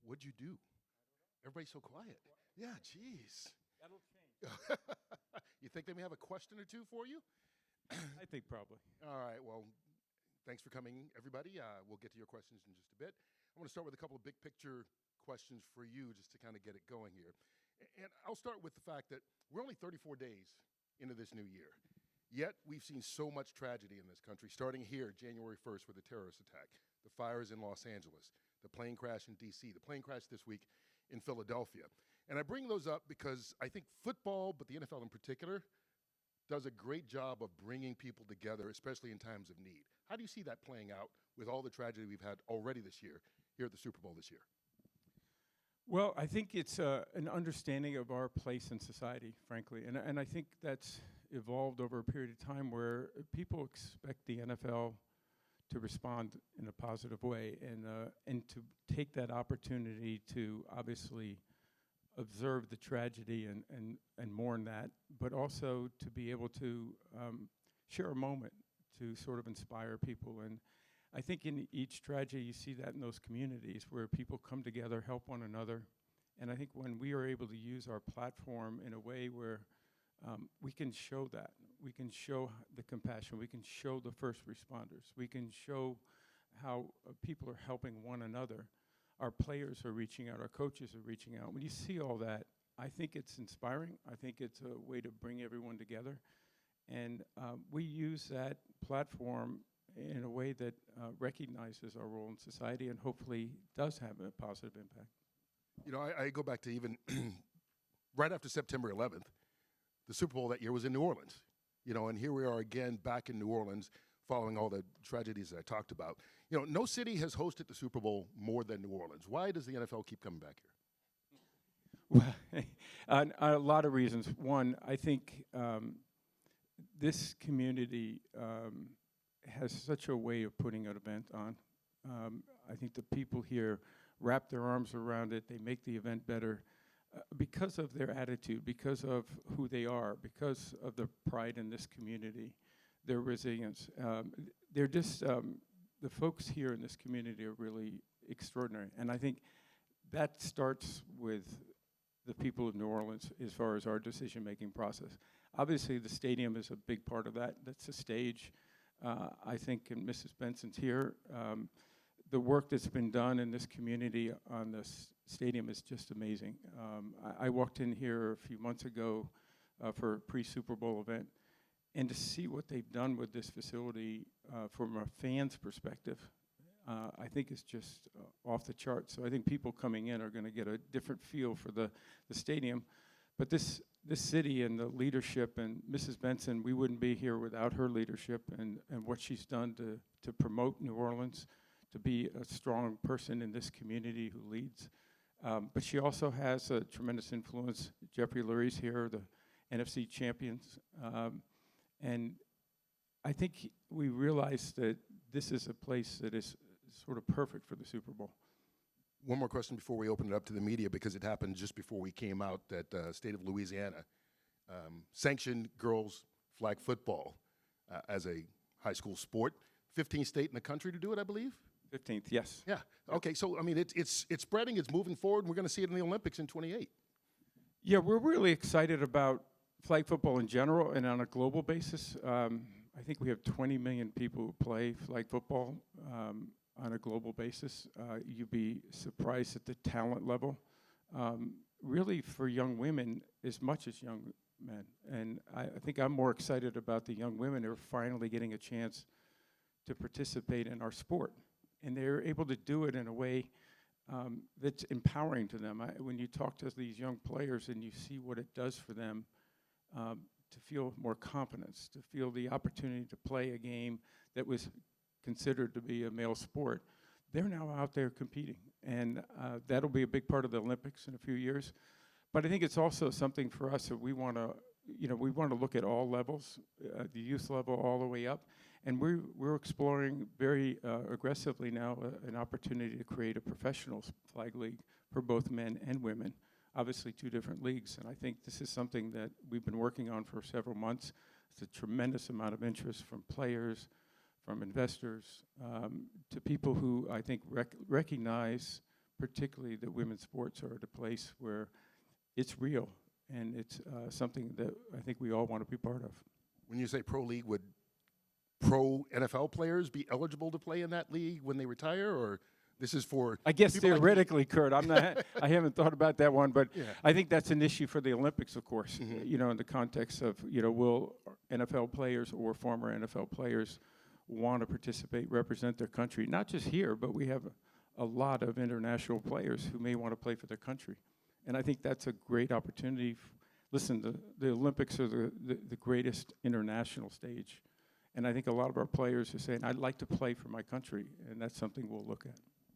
What'd you do? Everybody's so quiet. Yeah, jeez. That'll change. You think they may have a question or two for you? I think probably. All right, well, thanks for coming, everybody. We'll get to your questions in just a bit. I want to start with a couple of big picture questions for you just to kind of get it going here. And I'll start with the fact that we're only 34 days into this new year. Yet we've seen so much tragedy in this country, starting here January 1st with the terrorist attack, the fires in Los Angeles, the plane crash in D.C., the plane crash this week in Philadelphia. And I bring those up because I think football, but the NFL in particular, does a great job of bringing people together, especially in times of need. How do you see that playing out with all the tragedy we've had already this year, here at the Super Bowl this year? Well, I think it's an understanding of our place in society, frankly. And I think that's evolved over a period of time where people expect the NFL to respond in a positive way and to take that opportunity to obviously observe the tragedy and mourn that, but also to be able to share a moment to sort of inspire people. And I think in each tragedy, you see that in those communities where people come together, help one another. And I think when we are able to use our platform in a way where we can show that, we can show the compassion, we can show the first responders, we can show how people are helping one another. Our players are reaching out, our coaches are reaching out. When you see all that, I think it's inspiring. I think it's a way to bring everyone together. And we use that platform in a way that recognizes our role in society and hopefully does have a positive impact. You know, I go back to even right after September 11th, the Super Bowl that year was in New Orleans. You know, and here we are again back in New Orleans following all the tragedies that I talked about. You know, no city has hosted the Super Bowl more than New Orleans. Why does the NFL keep coming back here? Well, a lot of reasons. One, I think this community has such a way of putting an event on. I think the people here wrap their arms around it. They make the event better because of their attitude, because of who they are, because of the pride in this community, their resilience. They're just, the folks here in this community are really extraordinary. And I think that starts with the people of New Orleans as far as our decision-making process. Obviously, the stadium is a big part of that. That's a stage. I think, and Mrs. Benson's here, the work that's been done in this community on this stadium is just amazing. I walked in here a few months ago for a pre-Super Bowl event, and to see what they've done with this facility from a fan's perspective, I think is just off the charts. So I think people coming in are going to get a different feel for the stadium. But this city and the leadership and Mrs. Benson, we wouldn't be here without her leadership and what she's done to promote New Orleans, to be a strong person in this community who leads. But she also has a tremendous influence. Jeffrey Lurie's here, the NFC champions. And I think we realize that this is a place that is sort of perfect for the Super Bowl. One more question before we open it up to the media, because it happened just before we came out that state of Louisiana sanctioned girls flag football as a high school sport. 15th state in the country to do it, I believe? 15th, yes. Yeah. Okay, so, I mean, it's spreading, it's moving forward, and we're going to see it in the Olympics in 28. Yeah, we're really excited about flag football in general and on a global basis. I think we have 20 million people who play flag football on a global basis. You'd be surprised at the talent level. Really for young women as much as young men. And I think I'm more excited about the young women who are finally getting a chance to participate in our sport. And they're able to do it in a way that's empowering to them. When you talk to these young players and you see what it does for them, to feel more confidence, to feel the opportunity to play a game that was considered to be a male sport, they're now out there competing. And that'll be a big part of the Olympics in a few years. But I think it's also something for us that we want to, we want to look at all levels, the youth level all the way up. And we're exploring very aggressively now an opportunity to create a professional flag league for both men and women. Obviously, two different leagues. And I think this is something that we've been working on for several months. It's a tremendous amount of interest from players, from investors, to people who I think recognize particularly that women's sports are at a place where it's real, and it's something that I think we all want to be part of. When you say pro league, would pro NFL players be eligible to play in that league when they retire, or this is for? I guess people like theoretically, Kurt, I'm not. I haven't thought about that one, but Yeah. I think that's an issue for the Olympics, of course. Mhm. You know, in the context of will NFL players or former NFL players want to participate, represent their country, not just here, but we have a lot of international players who may want to play for their country, and I think that's a great opportunity. Listen, the Olympics are the greatest international stage, and I think a lot of our players are saying, I'd like to play for my country, and that's something we'll look at.